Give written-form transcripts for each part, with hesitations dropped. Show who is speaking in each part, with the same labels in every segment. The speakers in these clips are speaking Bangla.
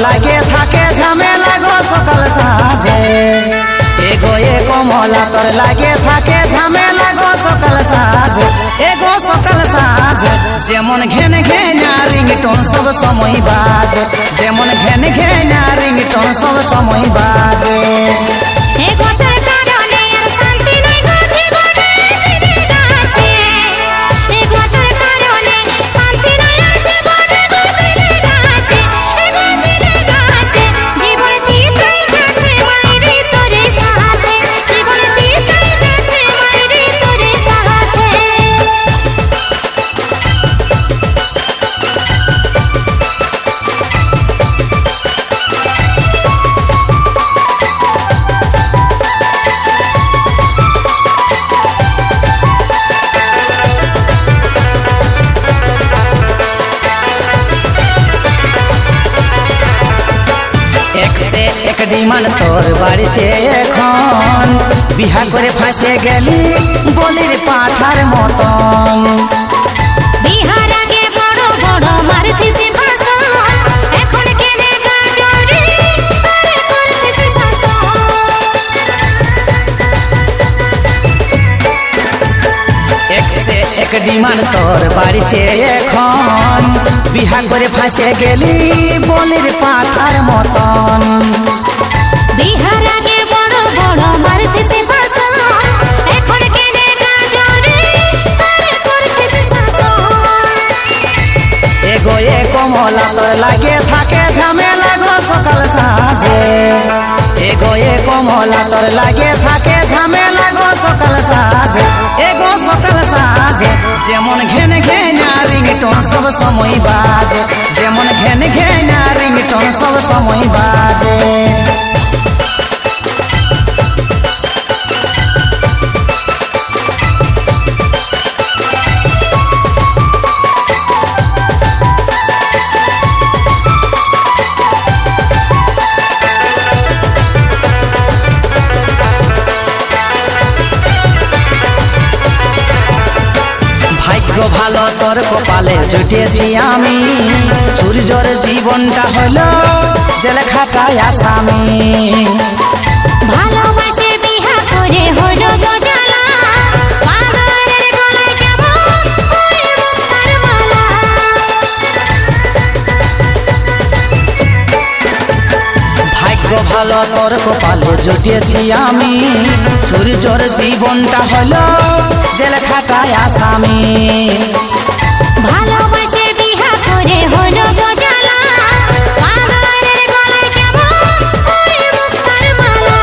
Speaker 1: লাগে থাকে ঝামেলা গো সকাল সাজে এগো এ কমলা তোর লাগে থাকে ঝামেলা গো সকাল সাজে এগো সকাল সাজে যেমন ঘেন ঘেনা রিংটোন সব সময় বাজে যেমন ঘেন ঘেনা রিংটোন সব সময় বাজে
Speaker 2: এগো তোর কারণে আর শান্তি নাই গো জীবনে দিনে রাতে এগো তোর কারণে শান্তি নাই আর জীবনে দিনে রাতে এগো দিনে রাতে জীবন তিতাই যাচ্ছে মাইরে তোরে সাথে জীবন তিতাই যাচ্ছে মাইরে তোরে সাথে
Speaker 1: এক ডিমান তোর বাড়িছে এখন বিহা করে ফাঁসে গেলি বলির পাঠার মতন
Speaker 2: বিহার আগে বড় বড় মারতিস ভাষণ এখন কেনে গাজরে আরে করছিস শাসন
Speaker 1: এক ডিমান তোর বাড়িছে এখন বিহা করে ফাঁসে গেলি বলির পাঠার মতন
Speaker 2: বিহার আগে বড় বড় মারতিস ভাষণ এখন কেনে গাজরে আরে করছিস শাসন
Speaker 1: এগো এ কমলা তোর লাগে থাকে ঝামেলা গো সকাল সাজে এগো এ কমলা তোর লাগে থাকে ঝামেলা গো সকাল সাজে এগো সকাল সাজে যেমন ঘেন ঘেনা রিংটোন সব সময় বাজে যেমন ঘেন ঘেনা রিংটোন সব সময় বাজে ভাগ্য ভালো তোর কপালে জুটেছি আমি সূর্যর জীবনটা হলো জেল খাটায় আসামি
Speaker 2: ভালোবাসে বিহা করে হলো গো জ্বালা পাগলের গলায় যাব ওই মুক্তার মালা
Speaker 1: ভাগ্য ভালো তোর কপালে জুটেছি আমি সূর্যর জীবনটা হলো জেল খাটায় আসামি
Speaker 2: ভালোবাসে বিহা করে হলো গো জ্বালা পাগলের গলায় যাব ওই মুক্তার মালা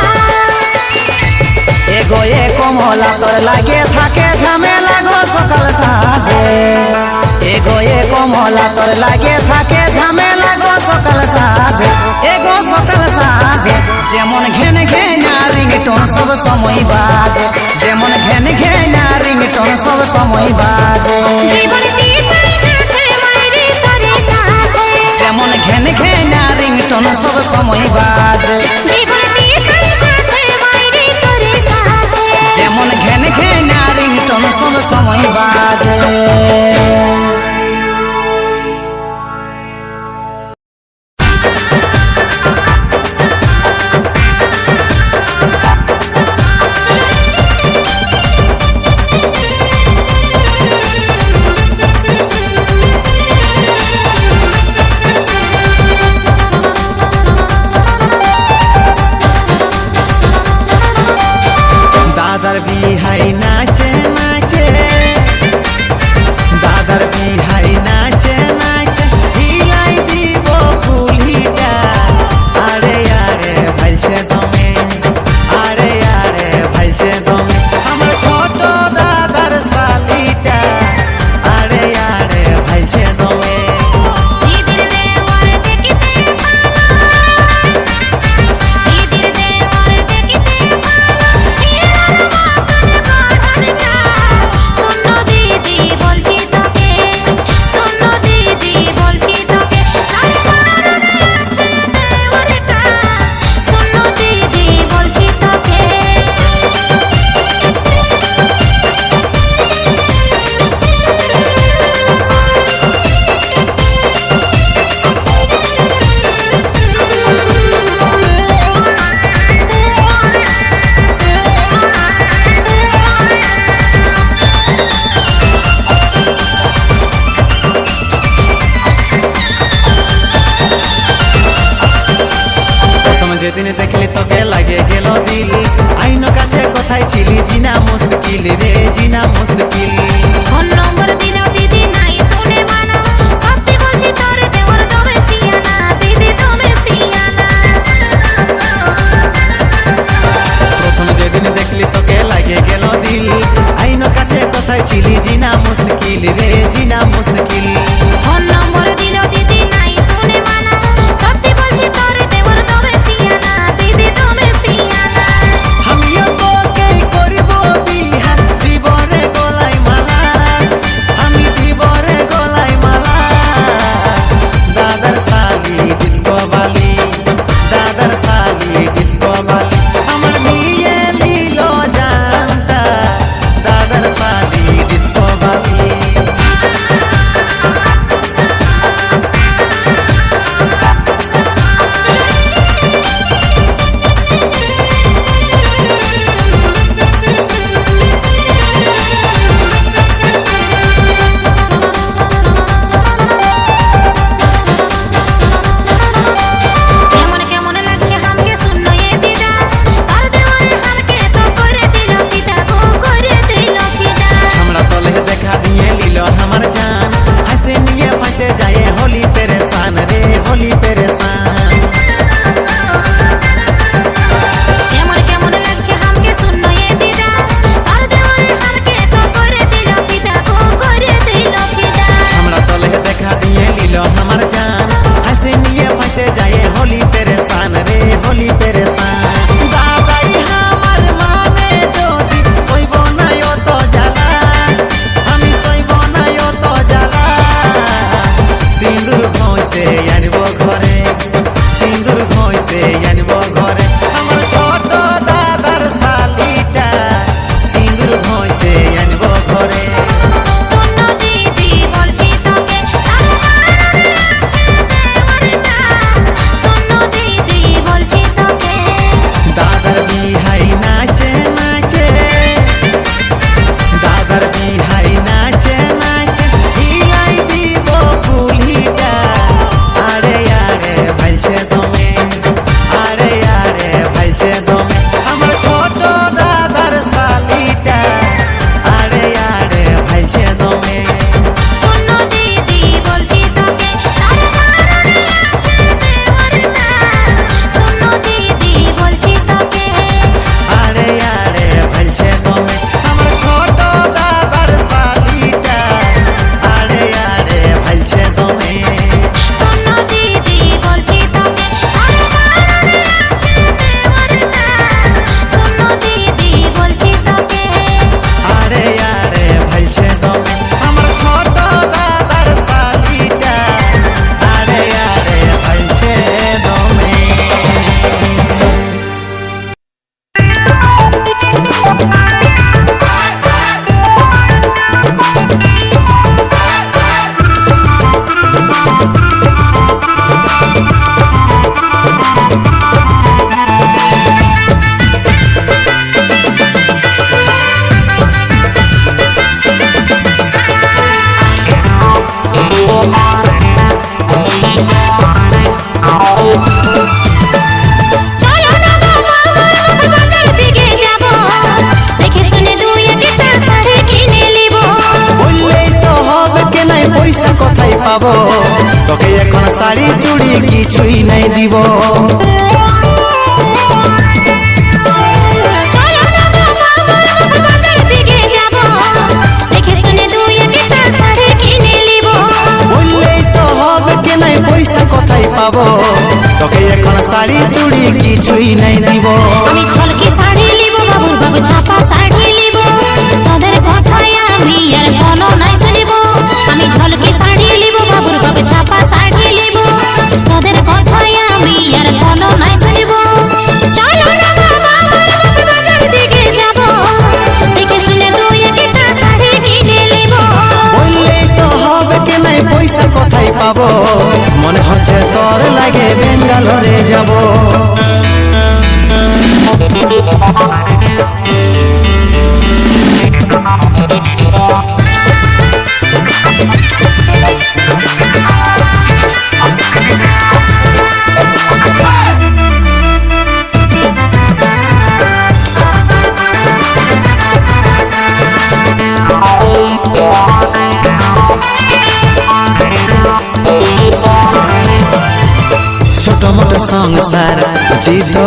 Speaker 1: এগো এ কমলা তোর লাগে থাকে ঝামেলা গো সকাল সাজে এগো এ কমলা তোর লাগে থাকে ঝামেলা গো সকাল সাজে এগো সকাল সাজে যেমন ঘেন ঘেনা রিংটোন সব সময় বাজে যেমন ঘেন ঘেনা রিংটোন সব সময় বাজে
Speaker 2: জীবন তিতাই যাচ্ছে মাইরে তোরে সাথে
Speaker 1: যেমন ঘেন ঘেনা রিংটোন সব সময় বাজে
Speaker 2: জীবন তিতাই যাচ্ছে মাইরে তোরে সাথে
Speaker 1: যেমন ঘেন ঘেনা রিংটোন সব সময় বাজে
Speaker 3: दादर बिहाई नाचे नाचे दादर बिहाई नाचे नाचे हिलाई দিব কুলিটা আরে আরে ভাইছে দমে আরে আরে ভাইছে দমে আমার ছোট দাদার শালিটা আরে আরে ভাইছে দমে
Speaker 2: দিদির দেওয়ার দেখিতে ভালো দিদির দেওয়ার দেখিতে ভালো হিরার মতন
Speaker 3: তোকে লাগে গেল দিল আইন কাছে কোথায় ছিলি জিনা মুশকিল রে জিনা মুশকিল
Speaker 2: ফোন নম্বর দিলেও দিদি নাই শুনে মানা সত্যি বলছি তোর দেওর তবে সিয়ানা দিদি তবে সিয়ানা
Speaker 3: প্রথম যেদিন দেখলি তোকে লাগে গেল দিল আইন কাছে কোথায় ছিলি জিনা মুশকিল রে জিনা মুশকিল
Speaker 2: ফোন নম্বর দিলেও দিদি নাই শুনে মানা সত্যি বলছি তোর দেওর তবে সিয়ানা দিদি তবে সিয়ানা
Speaker 3: আমিও তোকে করিব বিহা দিব রে গলায় মালা আমি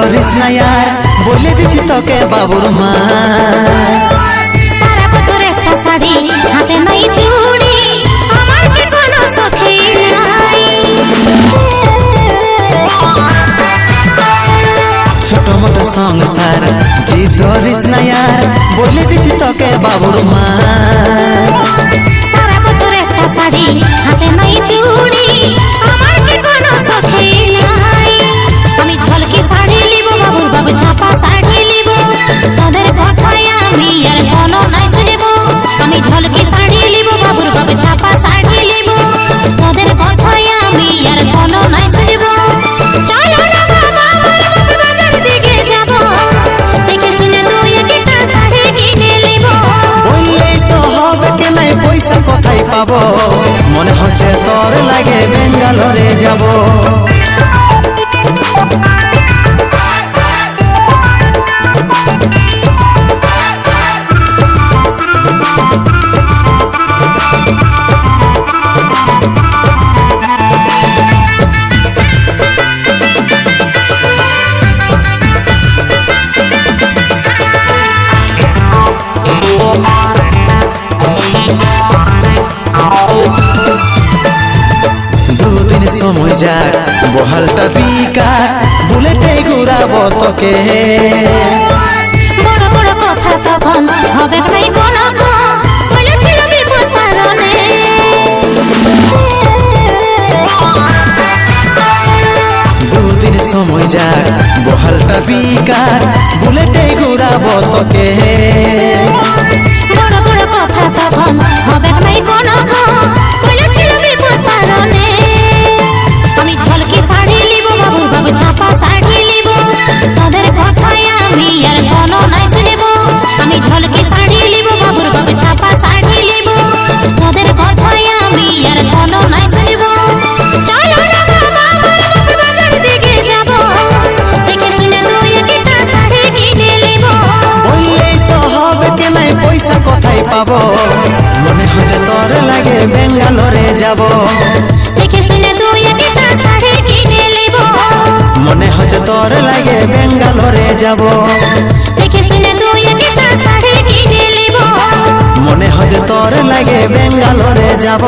Speaker 3: ধরিস না यार বলে দিছি তোকে বাবুর মা
Speaker 2: সারা বছর একটা শাড়ি হাতে নাই চুড়ি আমার কি কোনো সখী নাই
Speaker 3: ছোট মোটো সংসার জি ধরিস না यार বলে দিছি তোকে বাবুর মা
Speaker 2: সারা বছর একটা শাড়ি হাতে নাই চুড়ি আমার কি কোনো সখী নাই আমি ঝলকি শাড়ি লিব বাবুর বাবু ছাপা শাড়ি লিব তোদের কথায় আমি আর কোনো নাই শুনিব আমি ঝলকি শাড়ি লিব বাবুর বাবু ছাপা শাড়ি লিব তোদের কথায় আমি আর কোনো নাই শুনিব চলো না বাবা আমার বাপের বাজার দিকে যাব দেখে শুনে তুই একটা শাড়ি কিনে লিব
Speaker 3: বললেই তো হবে কে নাই পয়সা কোথায় পাবো মনে হচ্ছে তোর লাগে বেঙ্গালোরে যাব দুদিন সময় যাক বহালটা বিকার বুলেটে ঘুরাবো তোকে
Speaker 2: বড় বড় কথা তখন হবে নাই কোনো বলেছিল বিপদ কারণে
Speaker 3: দুদিন সময় যাক বহালটা বিকার বুলেটে ঘুরাবো তোকে
Speaker 2: বড় বড় কথা তখন হবে নাই কোনো বলেছিল বিপদ কারণে আমি ঝলকি শাড়ি লিব বাবু বাবু ছাপা শাড়ি লিব তোদের কথায় আমি আর কোনো নাই শুনিব আমি ঝলকি শাড়ি লিব বাবুর বাবু ছাপা শাড়ি লিব তোদের কথায় আমি আর কোনো নাই শুনিব চলো না বাবা আমার বাপের বাজার দিকে যাব দেখে শুনে তুই একটা শাড়ি কিনে লিব
Speaker 3: বললেই তো হবে কে নাই পয়সা কোথায় পাবো মনে হচ্ছে তোর লাগে বেঙ্গালোরে যাব
Speaker 2: দেখে শুনে তুই একটা শাড়ি কিনে লিব
Speaker 3: মনে হচ্ছে তোর লাগে বেঙ্গালোরে যাব
Speaker 2: দেখে শুনে তুই একটা শাড়ি কিনে লিব
Speaker 3: মনে হচ্ছে তোর লাগে বেঙ্গালোরে যাব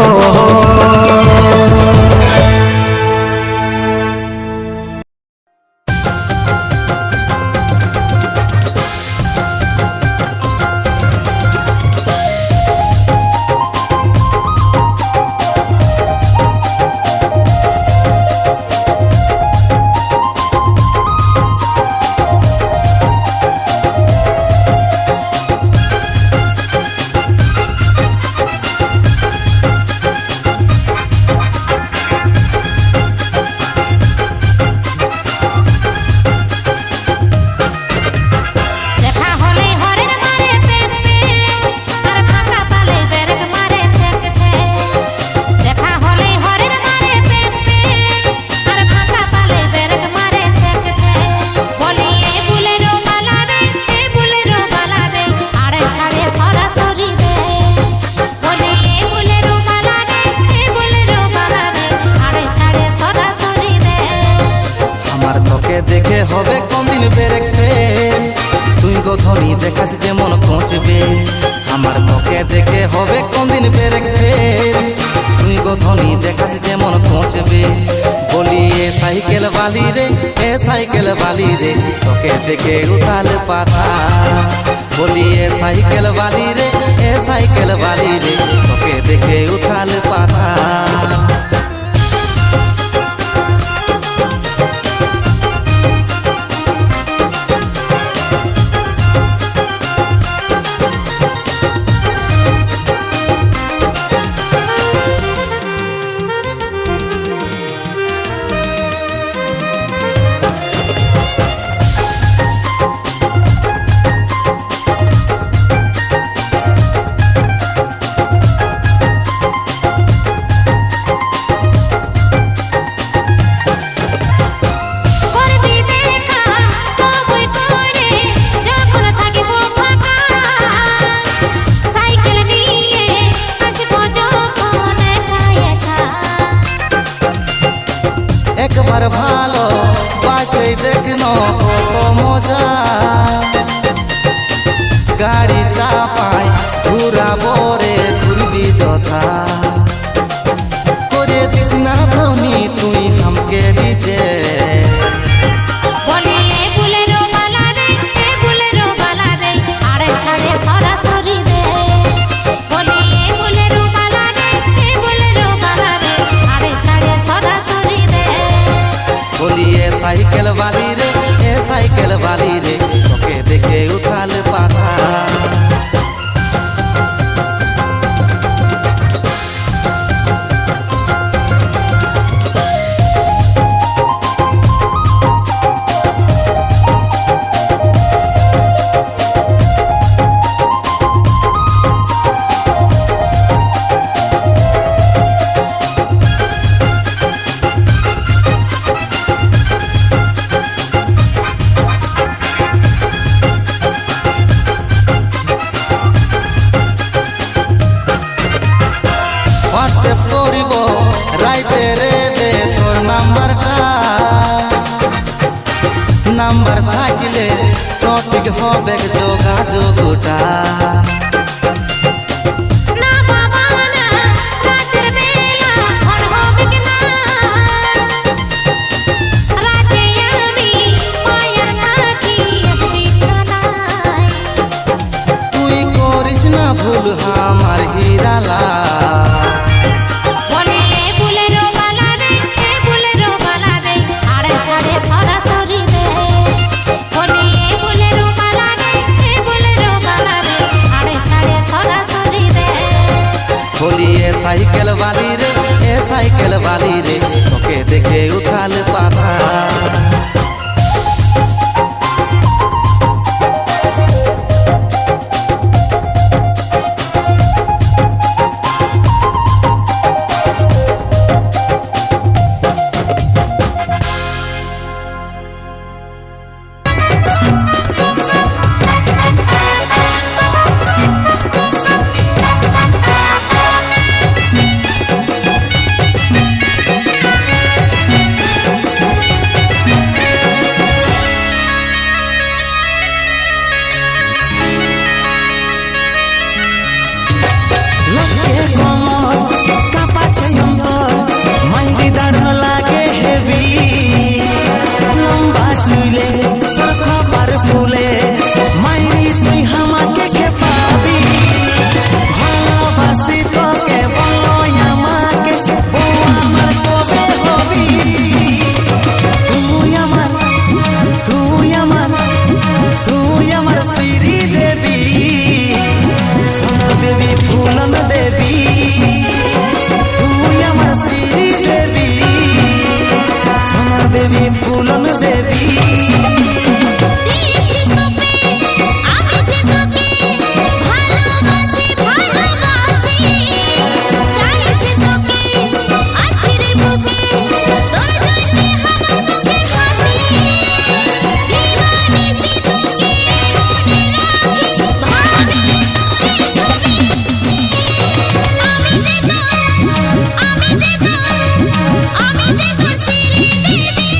Speaker 2: দেখা হলে হরের মারে পেট আর ফাঁকা পালে বেরেক মারে চেক দেখা হলে হরের মারে পেট আর ফাঁকা পালে বেরেক মারে চেক বলি এ বুলেরো বালা রে আড়ে ছাড়ে সরাসরি দে বলি এ বুলেরো বালা রে আড়ে ছাড়ে সরাসরি দে
Speaker 3: আমার তোকে দেখে হবে কোনদিন বেরেক ফেল তুই গো ধনী দেখাস যেমন পৌঁছবে আমার তোকে দেখে হবে কোনদিন বেরেক ফেল তুই গো ধনী দেখাস যেমন পৌঁছবে বলি এ সাইকেল বালি রে তোকে দেখে উতাল পাতা বলি এ সাইকেল বালি রে তোকে দেখে উতাল পাতা একবার ভালো বাসে দেখনো কত থাকলে সঠিক হবে যোগাযোগটা।
Speaker 2: না বাবা না রাতের বেলা ঘর হবে কি না রাতে আমি পায়ের থাকি বিছানায়
Speaker 3: তুই করিস না ভুল আমার হিরালা।
Speaker 2: বলে বুলেরো বালা রে বুলেরো বালা রে আড়ে ছাড়ে সরাসরি দে বলে বুলেরো বালা রে বুলেরো বালা রে আড়ে ছাড়ে সরাসরি দে
Speaker 3: বলি এ সাইকেল বালি রে এ সাইকেল বালি রে তোকে দেখে উঠাল পাতা।
Speaker 1: লচকে কোমর কাঁপাছে অন্তর মাইরি দারুণ লাগে হেভি লম্বা চুলে তোর খপার ফুলে মাইরি তুই আমাকে কে পাবি ভালোবাসি তোকে বলো আমাকে বউ আমার কবে হবি তুই আমার তুই আমার তুই আমার শ্রী দেবী সোনা বেবি ফুলন দেবী তুই আমার শ্রী দেবী সোনা বেবি ফুলন দেবী।
Speaker 2: দিয়েছি তোকে আমি যে তোকে ভালোবাসি ভালোবাসি চাইছি তোকে আছি রে বুকে তোর জন্যে আমার মুখের হাসি দিবানিসি তোকে মনে রাখি ভাবি আমি যে তোর শ্রী দেবী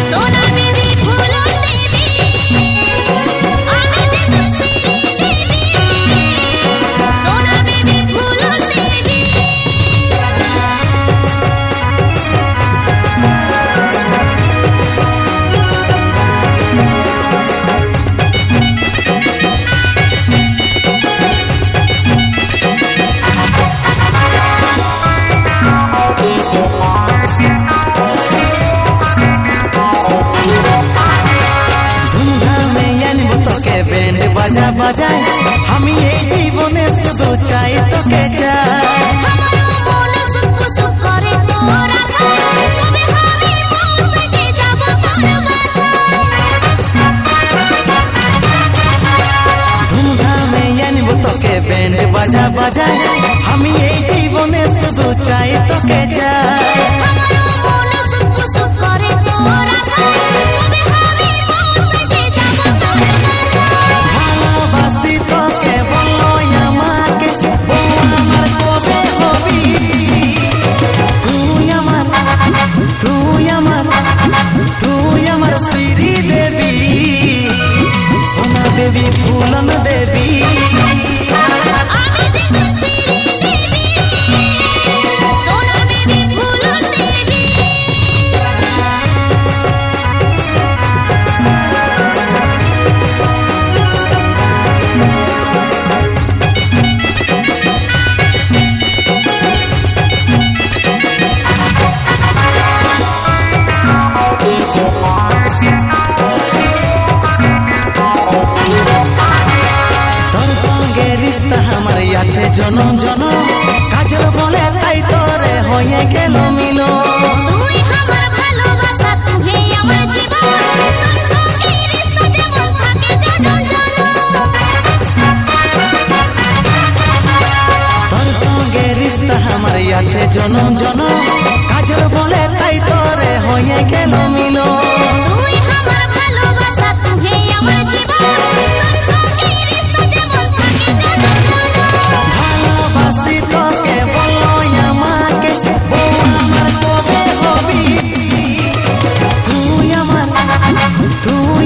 Speaker 2: সোনা বেবি ফুলন দেবী আমি যে তোর শ্রী দেবী সোনা বেবি ফুলন দেবী
Speaker 1: ধুমধামে আনবো তোকে ব্যান্ড বাজা বাজায় আমি এই জীবনে শুধু চাই তোকে চাই
Speaker 2: আমারও মন সুখ সুখ করে তোর আশায় কবে আমি পৌঁছে যাব তোর বাসায়
Speaker 1: ধুমধামে আনবো তোকে ব্যান্ড বাজা বাজায় আমি এই জীবনে শুধু চাই তোকে চাই
Speaker 2: আমারও মন সুখ সুখ করে তোর আশায় কবে আমি পৌঁছে যাব তোর বাসায়
Speaker 1: ভালোবাসি তোকে বলো আমাকে বউ আমার কবে হবি তুই আমার তুই আমার তুই আমার শ্রী দেবী সোনা বেবি ফুলন দেবী
Speaker 2: আমি যে তোর শ্রী দেবী সোনা বেবি ফুলন দেবী
Speaker 1: তোর সঙ্গে রিস্তা আমার আছে জনম জনম কাজল বলে তাই তোরে হয়ে গেল মিলো
Speaker 2: তুই আমার ভালোবাসা তুই আমার জীবন তোর সঙ্গে রিশতা যেমন থাকে জনম জনম
Speaker 1: তোর সঙ্গে রিস্তা আমার আছে জনম জনম কাজল বলে তাই তোরে হয়ে গেল মিলো
Speaker 2: তুই আমার ভালোবাসা তুই আমার জীবন তোর সঙ্গে রিশতা যেমন থাকে জনম জনম
Speaker 1: ভালোবাসি তোকে বলো আমাকে বউ আমার কবে হবি তুই আমার তুই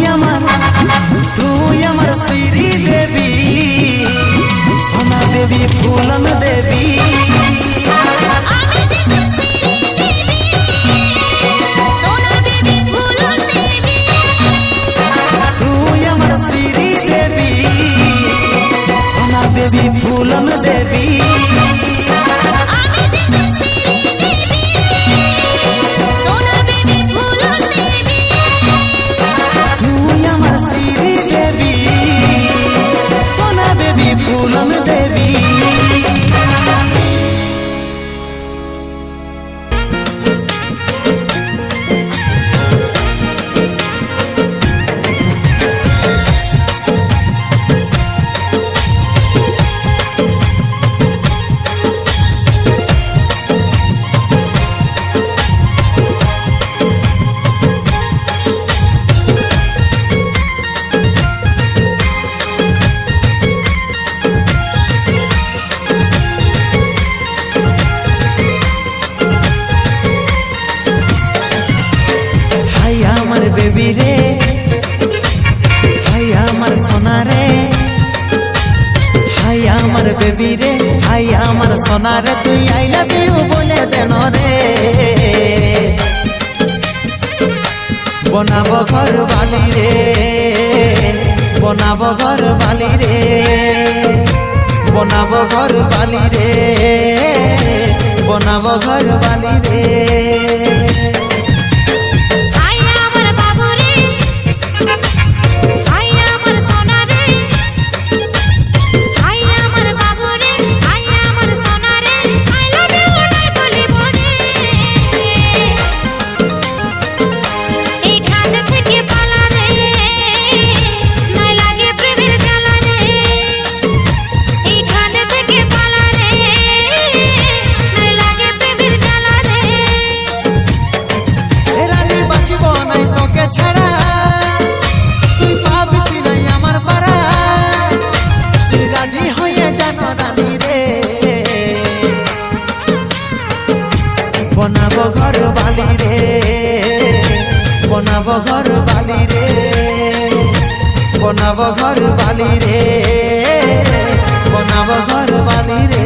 Speaker 3: বেবি রে, হাই আমার সোনা রে, তুই আই লাভ ইউ বলে দেন রে। বনাবো ঘর বালি রে, বনাবো ঘর বালি রে, বনাবো ঘর বালি রে, বনাবো ঘর বালি রে। বনাবো ঘর বালি রে, বনাবো ঘর বালি রে, বনাবো ঘর বালি রে, বনাবো ঘর বালি রে।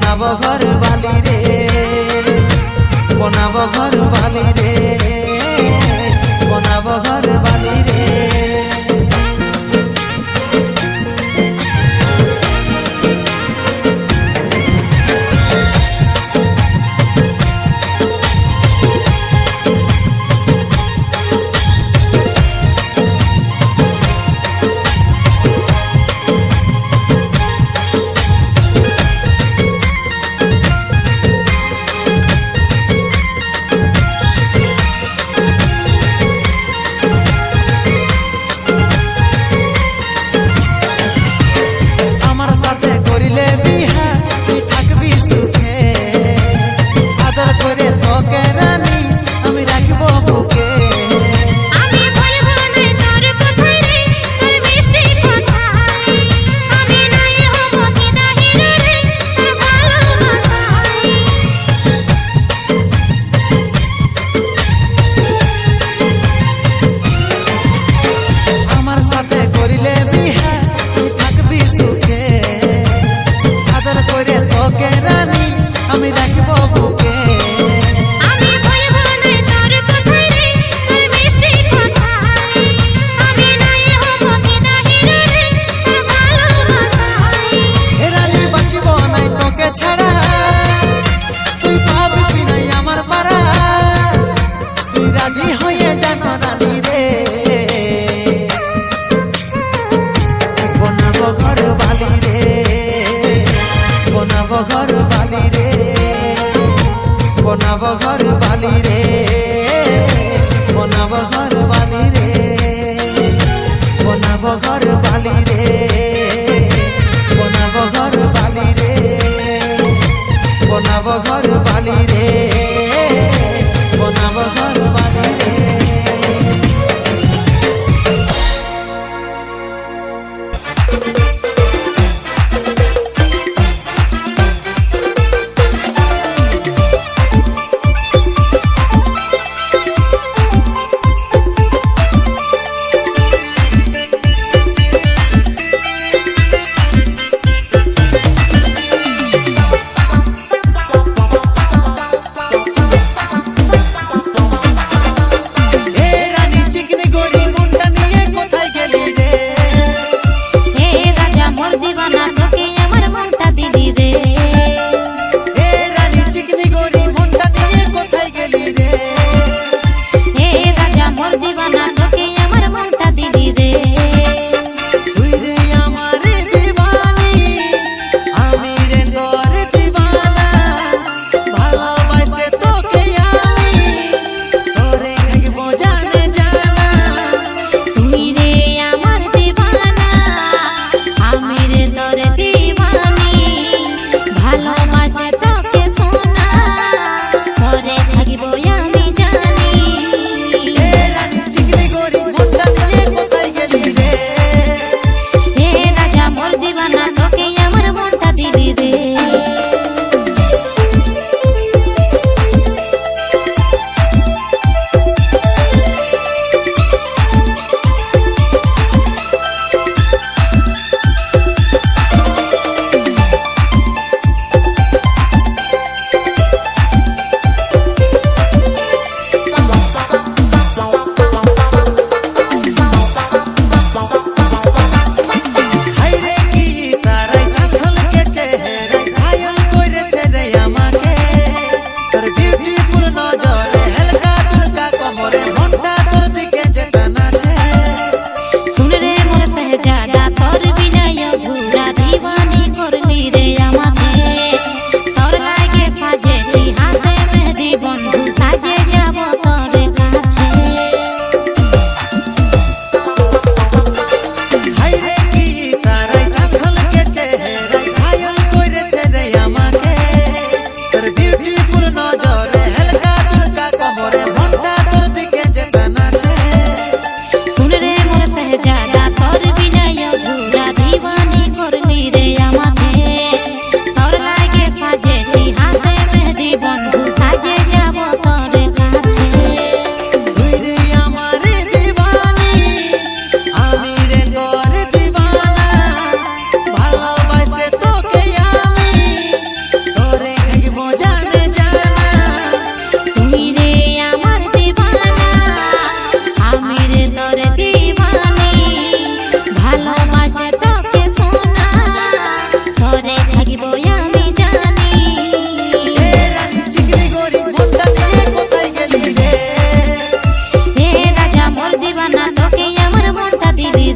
Speaker 3: বনাবো ঘর বালি রে, বনাবো ঘর বালি রে। বনাবো ঘর বালি রে, বনাবো ঘর বালি রে, বনাবো ঘর বালি রে, বনাবো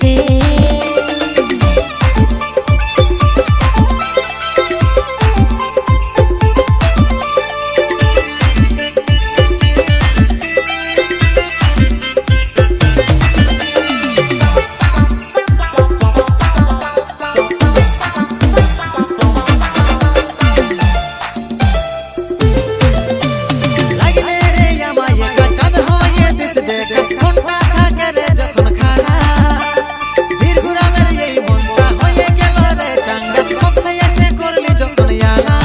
Speaker 2: রে।
Speaker 3: লাগলে রে আমায় একা চাঁদ হয়ে দিস দেখা ঘন্টা থাকে রে যখন খারা বীর গুরামের এই মনটা হয়ে গেল রে চাঙ্গা স্বপ্নে এসে করলি যখন ইয়ারা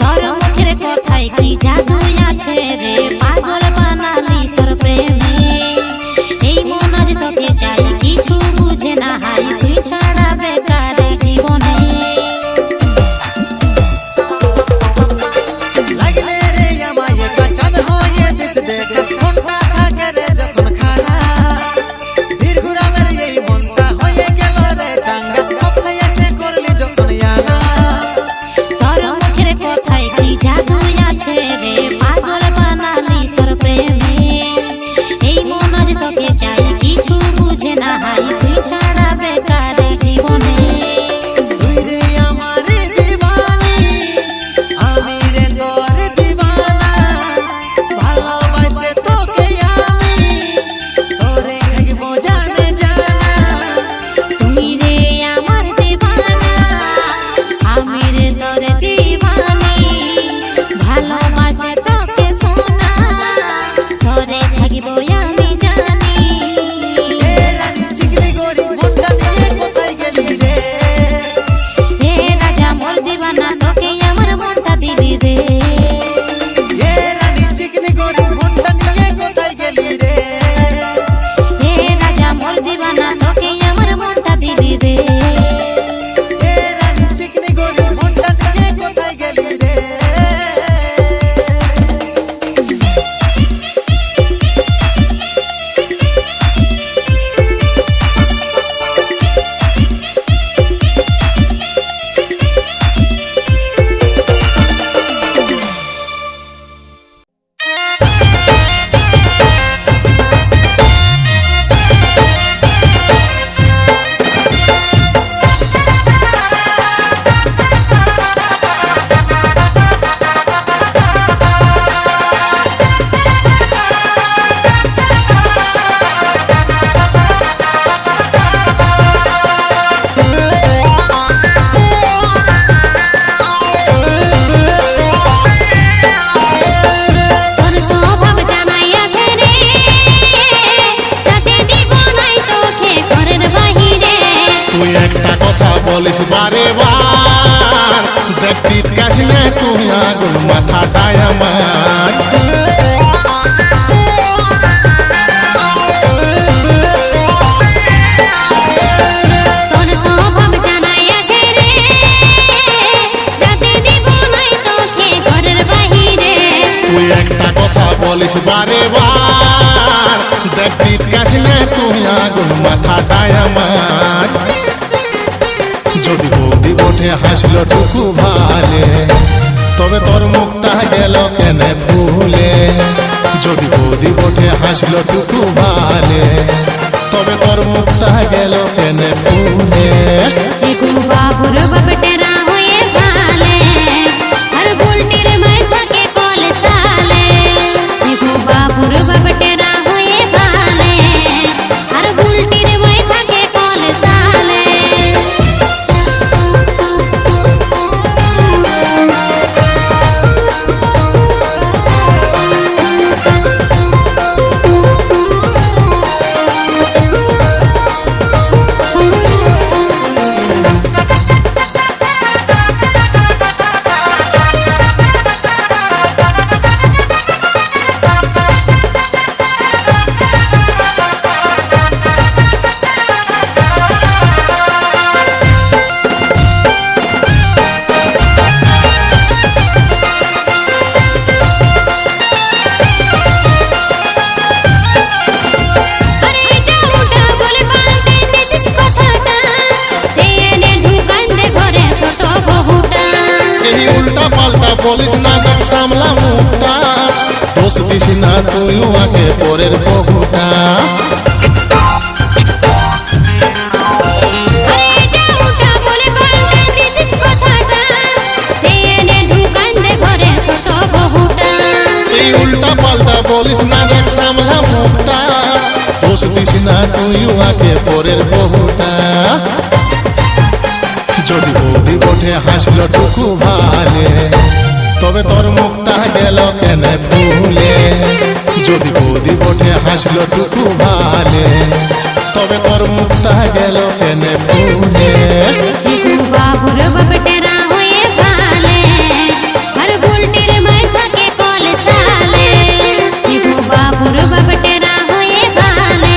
Speaker 2: তোর মুখের কথায় কি জাদু আছে রে, পাগল বানালি তোর প্রেমে। এই মন আজ তোকে চাই, কিছু বুঝে না হাই, তুই ছাড়া বেকার জীবনে।
Speaker 3: লাগলে রে আমায় একা চাঁদ হয়ে দিস দেখা ঘন্টা থাকে রে যখন খারা বীর গুরামের এই মনটা হয়ে গেল রে চাঙ্গা স্বপ্নে এসে করলি যখন ইয়ারা
Speaker 2: তোর মুখের কথায় কি জাদু আছে রে, পাগল বানালি তোর প্রেমে। এই মন আজ তোকে চাই, কিছু বুঝে না হাই, তুই ছাড়া বেকার জীবনে।
Speaker 3: তুই রে আমার দিবানি আমি রে তোর দিবানা ভালোবাসে তোকে আমি তোরে থাকবো জানে জানা
Speaker 2: তুই রে আমার দিবানা, আমি রে তোর দিবানি, ভালোবাসে তোকে সোনা, ধরে থাকিব আমি জানি।
Speaker 3: এ রানী চিকনি গরি মনটা নিয়ে কোথায় গেলি রে
Speaker 2: হে রাজা মোর দিবানা, তোকে আমার মনটা দিলি রে।
Speaker 3: এ রানী চিকনি গরি মনটা নিয়ে কোথায় গেলি রে
Speaker 2: হে রাজা মোর দিবানা, তোকে আমার মনটা দিলি রে।
Speaker 3: এ রানী চিকনি গরি মনটা নিয়ে কোথায় গেলি রে
Speaker 2: তোর স্বভাব জানাই আছে রে, যাতে দিব নাই তোকে ঘরের বাহিরে।
Speaker 4: তুই একটা কথা বলিস বারে বার দেখতি কাশলে তুই আগুন মাথাটায় আমার
Speaker 2: তোর স্বভাব জানাই আছে রে, যাতে দিব নাই তোকে ঘরের বাহিরে।
Speaker 4: তুই একটা কথা বলিস বারে বার দেখতি কাশলে তুই আগুন মাথাটায় আমার যদি বৌদি ওঠে হাসলো টুকু ভালে তবে তোর মুখটা গেল কেনে ফুলে যদি বৌদি ওঠে হাসলো টুকু ভালে তবে তোর মুখটা গেল কেনে ফুলে
Speaker 2: একু বাবুর বাপটেরা হয়ে ভালে, আর বুলটির মাই থাকে কল সালে। একু বাবুর বাপটেরা হয়ে ভালে, আর বুলটির মাই থাকে কল সালে।
Speaker 4: বলিস না দেখ সামলা মুখটা, দোষ দিস না তুই আগে পরের বহুটা। তুই উহাকে পরের বহুটা যদি বৌদি বটে হাসল টুকু ভালে তবে তোর মুখটা গেল কেন ফুলে যদি বৌদি বটে হাসল টুকু ভালে তবে তোর মুখটা গেল কেন ফুলে
Speaker 2: এগো বাবুর বাপটেরা হয়ে ভালে আর বুলটির মাথাকে কল সালে এগো বাবুর বাপটেরা হয়ে ভালে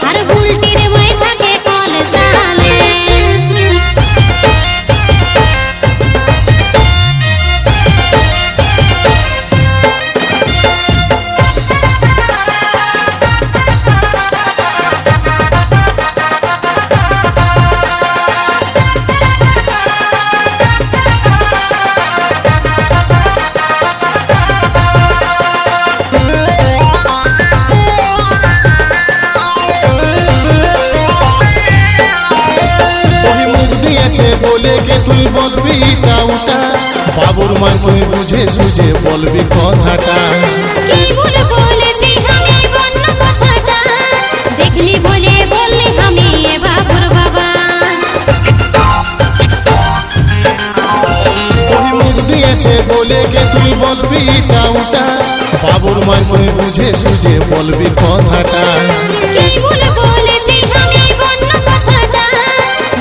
Speaker 2: আর বুলটির মাথাকে কল সালে
Speaker 4: ওই মুখ দিয়েছে বলে কে তুই বলবি তা উটা বাবুর মা তুই বুঝে সুঝে বলবি কথাটা
Speaker 2: কি ভুল বলেছি আমি বন্য কথাটা দেখলি বলে বললি আমি এ বাবুর বাবা
Speaker 4: ওই মুখ দিয়েছে বলে কে তুই বলবি তা উটা বাবুর মা তুই বুঝে সুঝে বলবি কথাটা
Speaker 2: কি ভুল বলেছি আমি বন্য কথাটা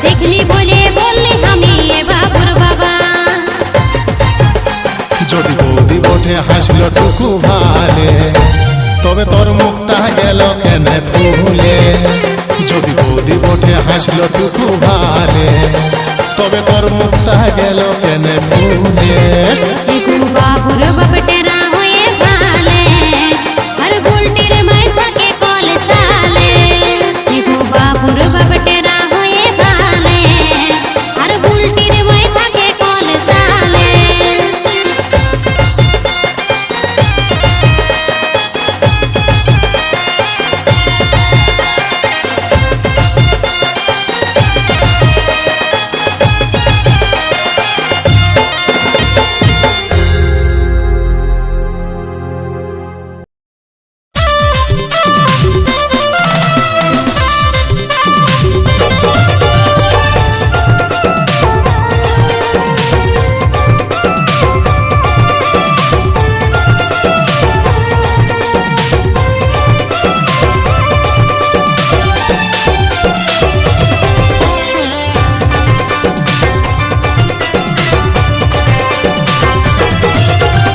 Speaker 2: দেখলি বলে বললি আমি এ বাবুর বাবা
Speaker 4: যদি বৌদি বটে হাসল টুকু ভালে তবে তোর মুখটা গেল কেন ফুলে যদি বৌদি বটে হাসল টুকু ভালে তবে তোর মুখটা গেল কেন ফুলে
Speaker 2: এগো বাবুর বাপটেরা হয়ে ভালে আর বুলটির মাথাকে কল সালে এগো বাবুর বাপটেরা হয়ে ভালে আর বুলটির মাথাকে কল সালে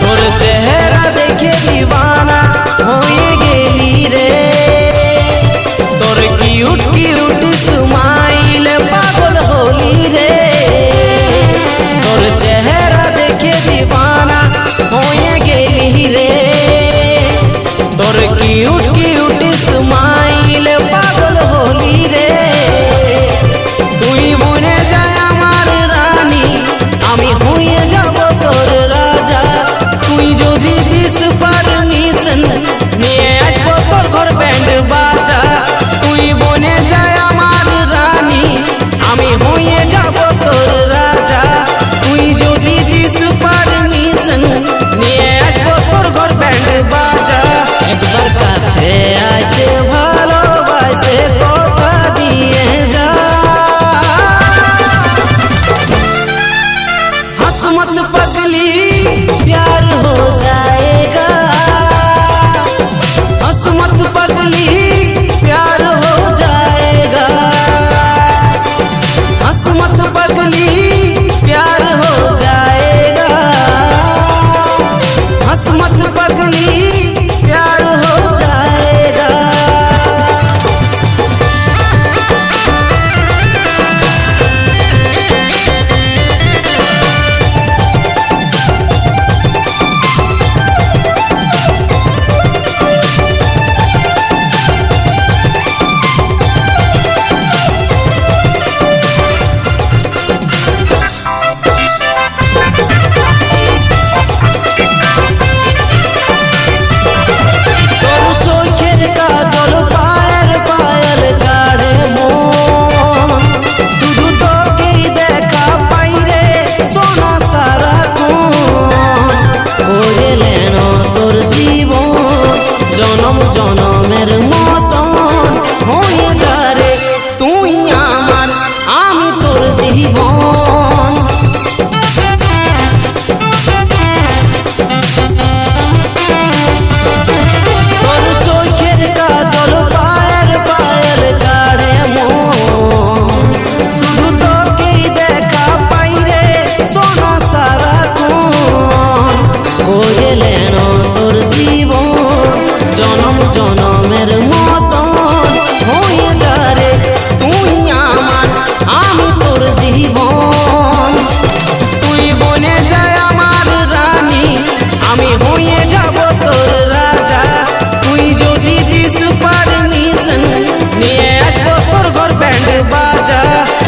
Speaker 1: তোর চেহারা দেখে দিবানা হয়ে গেলি রে তোর কিউট কিউট স্মাইল পাগল হলি রে তোর চেহারা দেখে দিবানা হয়ে গেলি রে তোর কিউট কিউট স্মাইল পাগল হলি রে তুই মনে যায় আমার রানী আমি হয়ে যাব তোর রাজা তুই যদি দিস পারমিশন নিয়ে আসবো তোর ঘর ব্যান্ড বাজা তুই বনে যায় আমার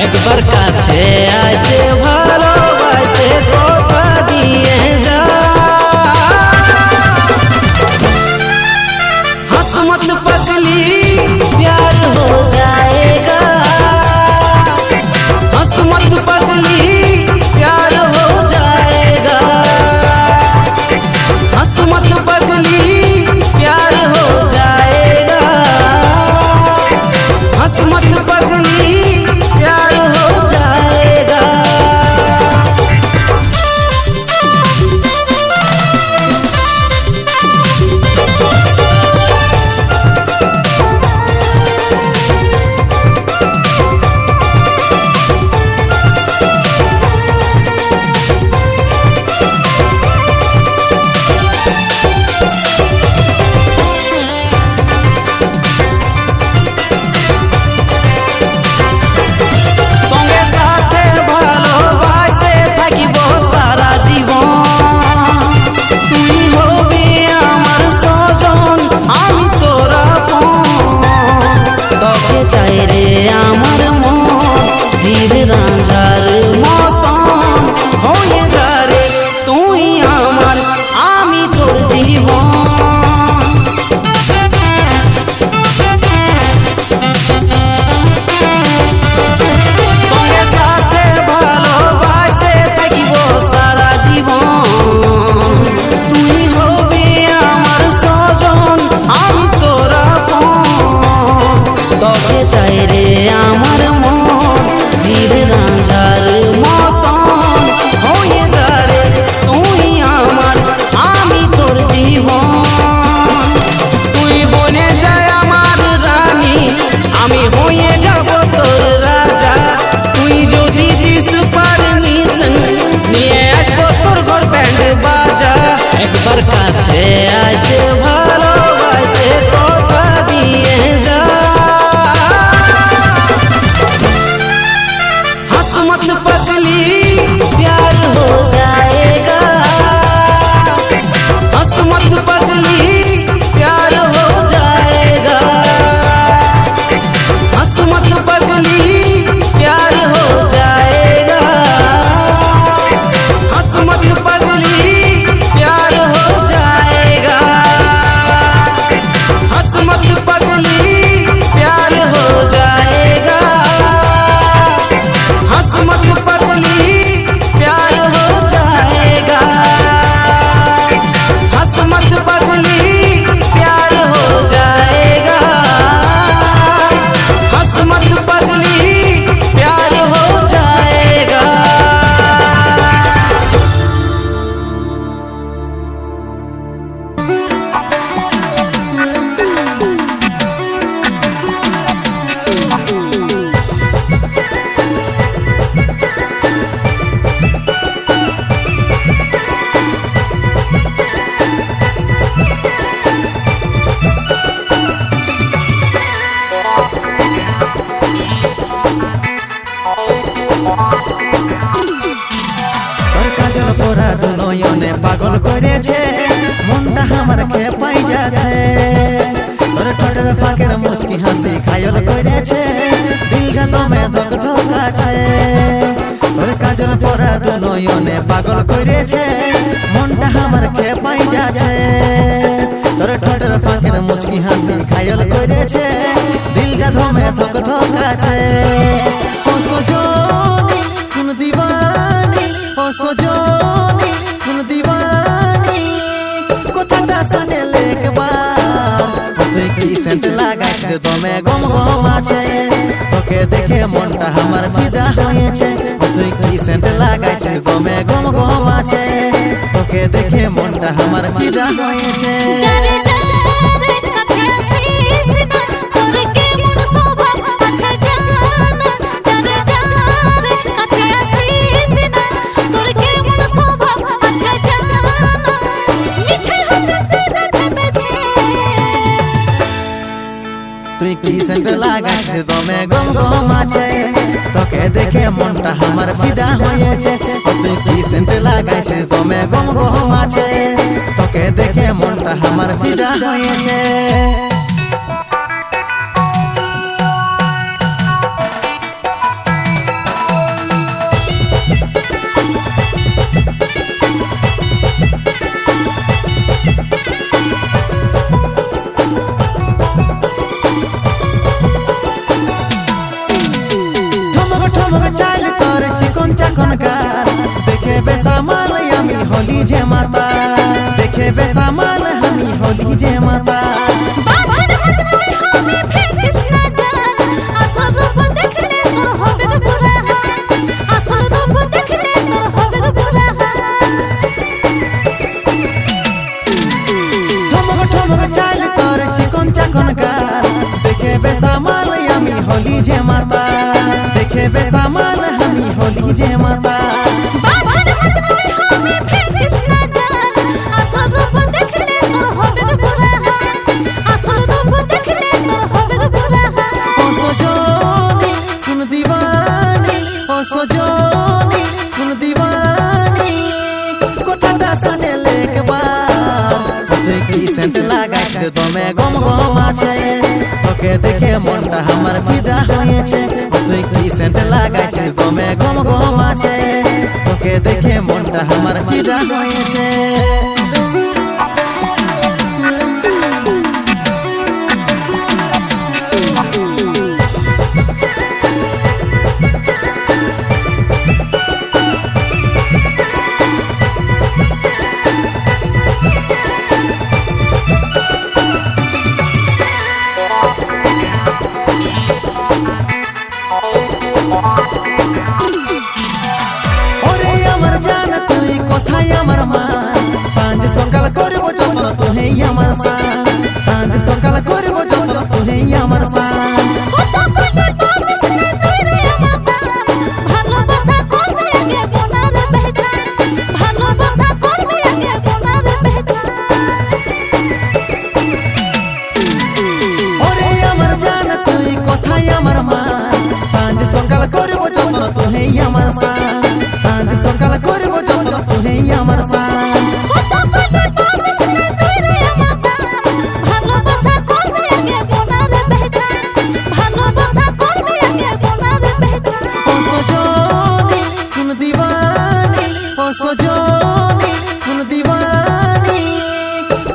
Speaker 1: একবার কাছে আসে ভালোবাসে কথা দিয়ে যা हंस मत पगली प्यार हो जाएगा हंस मत पगली प्यार हो जाएगा हंस मत पगली प्यार हो जाएगा हंस मत पगली प्यार हो जाएगा সঙ্গে সাথে ভালোবাসে থাকিব সারা জীবন তুই হবি আমার সজন আমি তোর আপন তোকে চাই রে আমার মন ধীর রাজার মতন হয়ে যা রে তুই আমার আমি তোর জীবন সঙ্গে সাথে ভালোবাসে থাকিব সারা জীবন তুই হবি আমার সজন আমি তোর আপন তোকে চাই রে আমার মন বীর রাজার মতন হয়ে যা রে তুই আমার আমি তোর জীবন তুই বনে যায় আমার রানী আমি হয়ে যাব তোর রাজা তুই যদি দিস পারমিশন নিয়ে আসবো তোর ঘর ব্যান্ড বাজা একবার কাছে আসে ভালোবাসে কথা দিয়ে যা हंस मत पगली प्यार हो जाएगा हंस मत पगली प्यार हो जाएगा हंस मत पगली प्यार हो जाएगा हंस मत पगली प्यार हो जाएगा हंस मत पगली प्यार हो जाएगा हंस मत पगली प्यार हो जाएगा हंस मत पगली प्यार हो जाएगा हंस मत पगली प्यार हो जाएगा তোর কাজল পোড়া দুনয়নে পাগল করেছে মনটা আমার খেপাই যাচ্ছে তোর ঠোঁটের ফাঁকের মুচকি হাসি ঘায়ল করেছে দিলটা দমে ধক ধক আছে তোর কাজল পোড়া দুনয়নে পাগল করেছে মনটা আমার খেপাই যাচ্ছে তোর ঠোঁটের ফাঁকের মুচকি হাসি ঘায়ল করেছে দিলটা দমে ধক ধক আছে ও সজনী सुन दीवानी ओ सजनी सुन दीवानी কথাটা শুনে লেকবার তুই কি সেন্ট লাগাইছিস দমে গম গম আছে তোকে দেখে মনটা আমার ফিদা হয়েছে তুই কি সেন্ট লাগাইছিস দমে গম গম আছে তোকে দেখে মনটা আমার ফিদা হয়েছে
Speaker 2: জানে জানে কাছে আসিস না তোর কেমন স্বভাব আছে জানা জানে জানে কাছে আসিস না তোর কেমন স্বভাব আছে জানা মিছে হচ্ছে তেরা ঝেপেছে
Speaker 3: তুই কি সেন্ট লাগাইছিস দমে গম গম আছে তোকে দেখে মনটা আমার ফিদা হয়েছে তুই কি সেন্ট লাগাইছিস দমে গম গম আছে তোকে দেখে মনটা আমার ফিদা হয়েছে চিকন চাকন গাল দেখে বেসামাল আমি হলি যে মাতা দেখে বেসামাল আমি হলি যে মাতা
Speaker 2: বাঁধন মজনুই হবে ফেকিস না জান আসল রূপ দেখলে তোর হবে গো পুরা আসল রূপ দেখলে তোর হবে গো পুরা
Speaker 3: ঠমক ঠমক চাল তোর চিকন চাকন গাল দেখে বেসামাল আমি হলি যে মাতা দেখে বেসামাল আমি হলি যে মাতা
Speaker 2: বাঁধন মজনুই হবে ফেকিস না জান আসল রূপ দেখলে তোর হবে গো পুরা আসল রূপ দেখলে তোর হবে গো পুরা
Speaker 3: ও সজনী শুন দিবানি ও সজনী শুন দিবানি কথাটা শুনে একবার দেখি সেন্ট লাগাইছে দমে গম গম আছে তোকে দেখে মনটা আমার ফিদা হয়েছে তুই কি সেন্ট লাগাইছে দমে গম গম আছে তোকে দেখে মনটা আমার ফিদা হয়েছে ওরে আমার জান তুই কোথায় আমার মান সাঁঝ সকাল করব যত্ন তুই আমার সান সাঁঝ সকাল করব যত্ন তুই আমার সান
Speaker 2: কত কত পাবিস না তুই রে আমার প্রাণ ভালোবাসা করবে আগে বোনারে পেহচান ভালোবাসা করবে আগে বোনারে পেহচান
Speaker 3: ওরে আমার জান তুই কোথায় আমার মান সাঁঝ সকাল করব যত্ন তুই আমার সান সাঁঝ সকাল করব যত্ন তুই আমার সান
Speaker 2: কত কত পাবিস না তুই রে আমার প্রাণ ভালোবাসা করবে আগে বোনারে পেহচান ভালোবাসা করবে আগে বোনারে পেহচান
Speaker 3: ও সজনী শুন দিবানি ও সজনী শুন দিবানি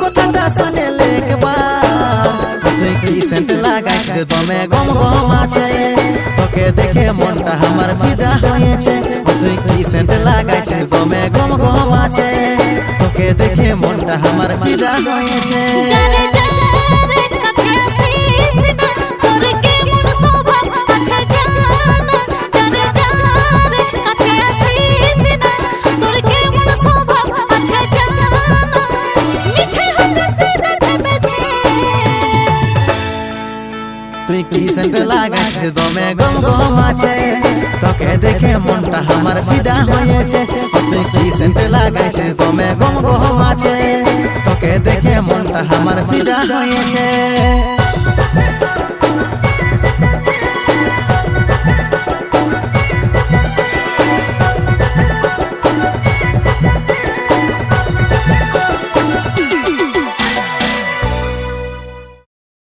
Speaker 3: কথাটা শুনে একবার তুই কি সেন্ট লাগাইছে দমে গম গম আছে তোকে দেখে মনটা আমার ফিদা হয়েছে তুই কি সেন্ট লাগাইছে দমে গম গম আছে তোকে দেখে মনটা আমার ফিদা হয়েছে
Speaker 2: জানে জানে কাছে আসিস না তোর কেমন স্বভাব আছে জানা জানে জানে কাছে আসিস না তোর কেমন স্বভাব আছে জানা মিছে হচ্ছে বেছে বেছে
Speaker 3: তুই কি সেন্ট লাগাইছে দমে গম গম আছে তোকে দেখে মনটা আমার ফিদা হয়েছে তুই কি সেন্ট লাগাইছে দমে গম গম আছে তোকে দেখে মনটা আমার ফিদা হয়েছে